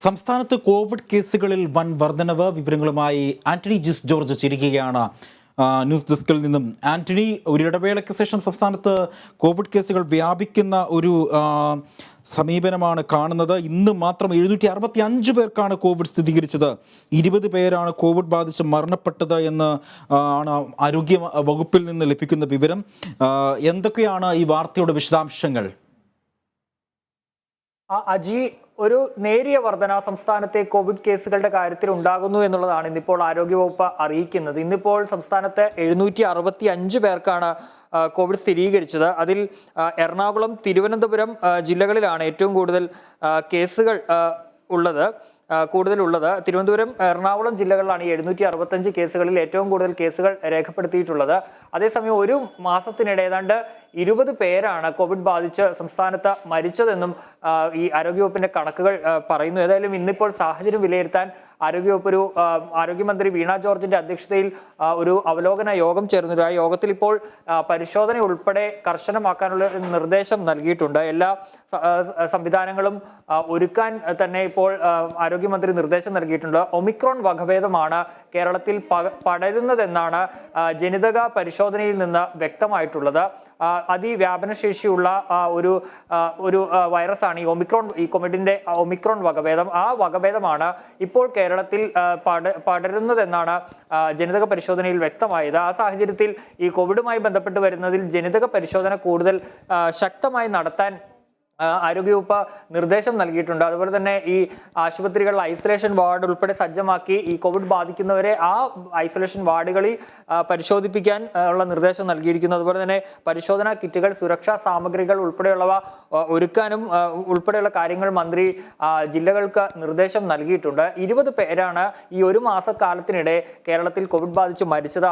സംസ്ഥാനത്ത് കോവിഡ് കേസുകളിൽ വൻ വർധനവ്. വിവരങ്ങളുമായി ആന്റണി ജിസ് ജോർജ് ചേരുകയാണ് ന്യൂസ് ഡെസ്കിൽ നിന്നും. ആന്റണി, ഒരു ഇടവേളയ്ക്ക് ശേഷം സംസ്ഥാനത്ത് കോവിഡ് കേസുകൾ വ്യാപിക്കുന്ന ഒരു സമീപനമാണ് കാണുന്നത്. ഇന്ന് മാത്രം 765 പേർക്കാണ് കോവിഡ് സ്ഥിരീകരിച്ചത്. 20 പേരാണ് കോവിഡ് ബാധിച്ച് മരണപ്പെട്ടത് എന്ന് ആണ് ആരോഗ്യ വകുപ്പിൽ നിന്ന് ലഭിക്കുന്ന വിവരം. എന്തൊക്കെയാണ് ഈ വാർത്തയുടെ വിശദാംശങ്ങൾ? അജി, ഒരു നേരിയ വർധന സംസ്ഥാനത്തെ കോവിഡ് കേസുകളുടെ കാര്യത്തിൽ ഉണ്ടാകുന്നു എന്നുള്ളതാണ് ഇന്നിപ്പോൾ ആരോഗ്യവകുപ്പ് അറിയിക്കുന്നത്. ഇന്നിപ്പോൾ സംസ്ഥാനത്ത് 765 പേർക്കാണ് കോവിഡ് സ്ഥിരീകരിച്ചത്. അതിൽ എറണാകുളം, തിരുവനന്തപുരം ജില്ലകളിലാണ് ഏറ്റവും കൂടുതൽ കേസുകൾ ഉള്ളത്. തിരുവനന്തപുരം, എറണാകുളം ജില്ലകളിലാണ് 765 കേസുകളിൽ ഏറ്റവും കൂടുതൽ കേസുകൾ രേഖപ്പെടുത്തിയിട്ടുള്ളത്. അതേസമയം ഒരു മാസത്തിനിടെ ഏതാണ്ട് 20 പേരാണ് കോവിഡ് ബാധിച്ച് സംസ്ഥാനത്ത് മരിച്ചതെന്നും ഈ ആരോഗ്യവകുപ്പിന്റെ കണക്കുകൾ പറയുന്നു. ഏതായാലും ഇന്നിപ്പോൾ സാഹചര്യം വിലയിരുത്താൻ ആരോഗ്യമന്ത്രി വീണ ജോർജിന്റെ അധ്യക്ഷതയിൽ ഒരു അവലോകന യോഗം ചേർന്നു. ആ യോഗത്തിൽ ഇപ്പോൾ പരിശോധന ഉൾപ്പെടെ കർശനമാക്കാനുള്ള നിർദ്ദേശം നൽകിയിട്ടുണ്ട്. എല്ലാ സംവിധാനങ്ങളും ഒരുക്കാൻ തന്നെ ഇപ്പോൾ ആരോഗ്യമന്ത്രി നിർദ്ദേശം നൽകിയിട്ടുണ്ട്. ഒമിക്രോൺ വകഭേദമാണ് കേരളത്തിൽ പടരുന്നതെന്നാണ് ജനിതക പരിശോധനയിൽ നിന്ന് വ്യക്തമായിട്ടുള്ളത്. അതിവ്യാപനശേഷിയുള്ള ഒരു വൈറസാണ് ഈ കോവിഡിന്റെ ഒമിക്രോൺ വകഭേദം. ആ വകഭേദമാണ് ഇപ്പോൾ കേരളത്തിൽ പടരുന്നതെന്നാണ് ജനിതക പരിശോധനയിൽ വ്യക്തമായത്. ആ സാഹചര്യത്തിൽ ഈ കോവിഡുമായി ബന്ധപ്പെട്ട് വരുന്നതിൽ ജനിതക പരിശോധന കൂടുതൽ ശക്തമായി നടത്താൻ ആരോഗ്യവകുപ്പ് നിർദ്ദേശം നൽകിയിട്ടുണ്ട്. അതുപോലെ തന്നെ ഈ ആശുപത്രികളിൽ ഐസൊലേഷൻ വാർഡ് ഉൾപ്പെടെ സജ്ജമാക്കി ഈ കോവിഡ് ബാധിക്കുന്നവരെ ആ ഐസൊലേഷൻ വാർഡുകളിൽ പരിശോധിപ്പിക്കാൻ ഉള്ള നിർദ്ദേശം നൽകിയിരിക്കുന്നു. അതുപോലെ തന്നെ പരിശോധനാ കിറ്റുകൾ, സുരക്ഷാ സാമഗ്രികൾ ഉൾപ്പെടെയുള്ളവ ഒരുക്കാനും ഉൾപ്പെടെയുള്ള കാര്യങ്ങൾ മന്ത്രി ജില്ലകൾക്ക് നിർദ്ദേശം നൽകിയിട്ടുണ്ട്. 20 പേരാണ് ഈ ഒരു മാസക്കാലത്തിനിടെ കേരളത്തിൽ കോവിഡ് ബാധിച്ച് മരിച്ചത്.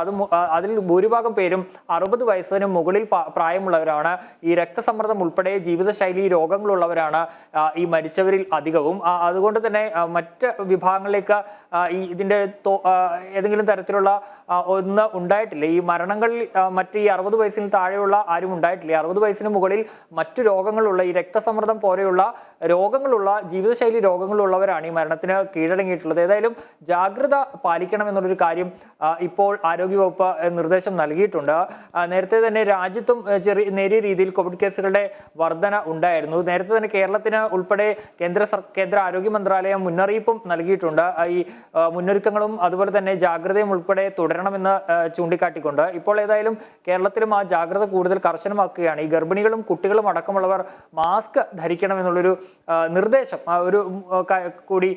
അതിൽ ഭൂരിഭാഗം പേരും 60 വയസ്സിന് മുകളിൽ പ്രായമുള്ളവരാണ്. ഈ രക്തസമ്മർദ്ദം ഉൾപ്പെടെ ജീവിതശൈലി രോഗങ്ങളുള്ളവരാണ് ഈ മരിച്ചവരിൽ അധികവും. അതുകൊണ്ട് തന്നെ മറ്റ് വിഭാഗങ്ങളിലേക്ക് ഇതിന്റെ ഏതെങ്കിലും തരത്തിലുള്ള ഒന്ന് ഉണ്ടായിട്ടില്ല. ഈ മരണങ്ങളിൽ മറ്റ് ഈ 60 വയസ്സിന് താഴെയുള്ള ആരും ഉണ്ടായിട്ടില്ല. 60 വയസ്സിന് മുകളിൽ മറ്റു രോഗങ്ങളുള്ള, ഈ രക്തസമ്മർദ്ദം പോലെയുള്ള രോഗങ്ങളുള്ള, ജീവിതശൈലി രോഗങ്ങളുള്ളവരാണ് ഈ മരണത്തിന് കീഴടങ്ങിയിട്ടുള്ളത്. ഏതായാലും ജാഗ്രത പാലിക്കണം എന്നുള്ളൊരു കാര്യം ഇപ്പോൾ ആരോഗ്യവകുപ്പ് നിർദ്ദേശം നൽകിയിട്ടുണ്ട്. നേരത്തെ തന്നെ രാജ്യത്തും നേരിയ രീതിയിൽ കോവിഡ് കേസുകളുടെ വർധന ഉണ്ടായിരുന്നു. നേരത്തെ തന്നെ കേരളത്തിന് ഉൾപ്പെടെ കേന്ദ്ര ആരോഗ്യ മന്ത്രാലയം മുന്നറിയിപ്പും നൽകിയിട്ടുണ്ട്. ഈ മുന്നൊരുക്കങ്ങളും അതുപോലെ തന്നെ ജാഗ്രതയും ഉൾപ്പെടെ തുടരണമെന്ന് ചൂണ്ടിക്കാട്ടിക്കൊണ്ട് ഇപ്പോൾ ഏതായാലും കേരളത്തിലും ആ ജാഗ്രത കൂടുതൽ കർശനമാക്കുകയാണ്. ഈ ഗർഭിണികളും കുട്ടികളും അടക്കമുള്ളവർ മാസ്ക് ധരിക്കണം എന്നുള്ളൊരു നിർദ്ദേശം കൂടി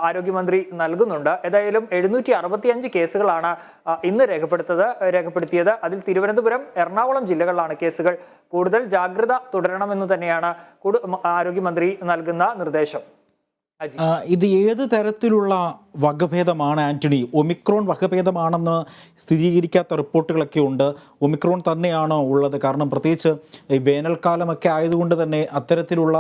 ആരോഗ്യമന്ത്രി നൽകുന്നുണ്ട്. ഏതായാലും 765 കേസുകളാണ് ഇന്ന് രേഖപ്പെടുത്തിയത്. അതിൽ തിരുവനന്തപുരം, എറണാകുളം ജില്ലകളിലാണ് കേസുകൾ. കൂടുതൽ ജാഗ്രത തുടരണമെന്ന് തന്നെയാണ് ആരോഗ്യമന്ത്രി നൽകുന്ന നിർദ്ദേശം. ഇത് ഏത് തരത്തിലുള്ള വകഭേദമാണ് ആന്റണി? ഒമിക്രോൺ വകഭേദമാണെന്ന് സ്ഥിരീകരിക്കാത്ത റിപ്പോർട്ടുകളൊക്കെ ഉണ്ട്. ഒമിക്രോൺ തന്നെയാണോ ഉള്ളത്? കാരണം പ്രത്യേകിച്ച് ഈ വേനൽക്കാലമൊക്കെ ആയതുകൊണ്ട് തന്നെ അത്തരത്തിലുള്ള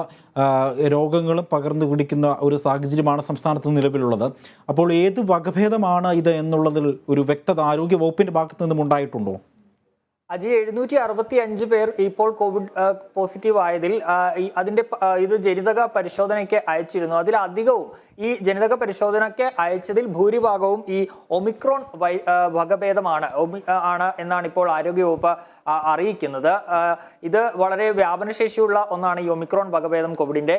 രോഗങ്ങളും പകർന്നു പിടിക്കുന്ന ഒരു സാഹചര്യമാണ് സംസ്ഥാനത്ത് നിലവിലുള്ളത്. അപ്പോൾ ഏത് വകഭേദമാണ് ഇത് എന്നുള്ളതിൽ ഒരു വ്യക്തത ആരോഗ്യ വകുപ്പിൻ്റെ ഭാഗത്തു നിന്നും ഉണ്ടായിട്ടുണ്ടോ? അജി, 765 പേർ ഇപ്പോൾ കോവിഡ് പോസിറ്റീവ് ആയതിൽ ഇത് ജനിതക പരിശോധനയ്ക്ക് അയച്ചിരുന്നു. അതിലധികവും ഈ ജനിതക പരിശോധനയ്ക്ക് അയച്ചതിൽ ഭൂരിഭാഗവും ഈ ഒമിക്രോൺ വകഭേദമാണ് എന്നാണ് ഇപ്പോൾ ആരോഗ്യവകുപ്പ് അറിയിക്കുന്നത്. ഇത് വളരെ വ്യാപനശേഷിയുള്ള ഒന്നാണ് ഈ ഒമിക്രോൺ വകഭേദം കോവിഡിന്റെ.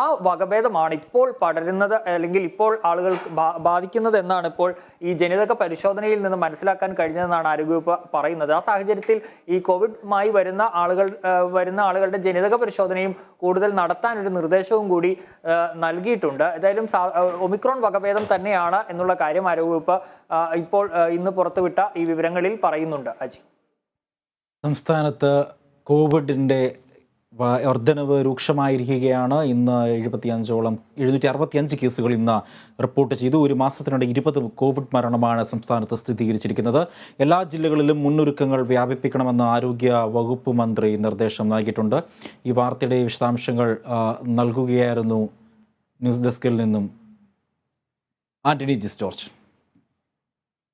ആ വകഭേദമാണ് ഇപ്പോൾ പടരുന്നത്, അല്ലെങ്കിൽ ഇപ്പോൾ ആളുകൾക്ക് ബാധിക്കുന്നത് എന്നാണ് ഇപ്പോൾ ഈ ജനിതക പരിശോധനയിൽ നിന്ന് മനസ്സിലാക്കാൻ കഴിഞ്ഞതെന്നാണ് ആരോഗ്യവകുപ്പ് പറയുന്നത്. ആ സാഹചര്യത്തിൽ ഈ കോവിഡുമായി വരുന്ന ആളുകളുടെ ജനിതക പരിശോധനയും കൂടുതൽ നടത്താൻ ഒരു നിർദ്ദേശവും കൂടി നൽകിയിട്ടുണ്ട്. ഏതായാലും ഒമിക്രോൺ വകഭേദം തന്നെയാണ് എന്നുള്ള കാര്യം ആരോഗ്യവകുപ്പ് ഇപ്പോൾ ഇന്ന് പുറത്തുവിട്ട ഈ വിവരങ്ങളിൽ പറയുന്നുണ്ട്. അജി, സംസ്ഥാനത്ത് കോവിഡിൻ്റെ വർധനവ് രൂക്ഷമായിരിക്കുകയാണ്. ഇന്ന് 765 കേസുകൾ ഇന്ന് റിപ്പോർട്ട് ചെയ്തു. ഒരു മാസത്തിനിടെ 20 കോവിഡ് മരണമാണ് സംസ്ഥാനത്ത് സ്ഥിരീകരിച്ചിരിക്കുന്നത്. എല്ലാ ജില്ലകളിലും മുന്നൊരുക്കങ്ങൾ വ്യാപിപ്പിക്കണമെന്ന് ആരോഗ്യ വകുപ്പ് മന്ത്രി നിർദ്ദേശം നൽകിയിട്ടുണ്ട്. ഈ വാർത്തയുടെ വിശദാംശങ്ങൾ നൽകുകയായിരുന്നു ന്യൂസ് ഡെസ്കിൽ നിന്നും ആന്റണി ജിസ് ജോർജ്.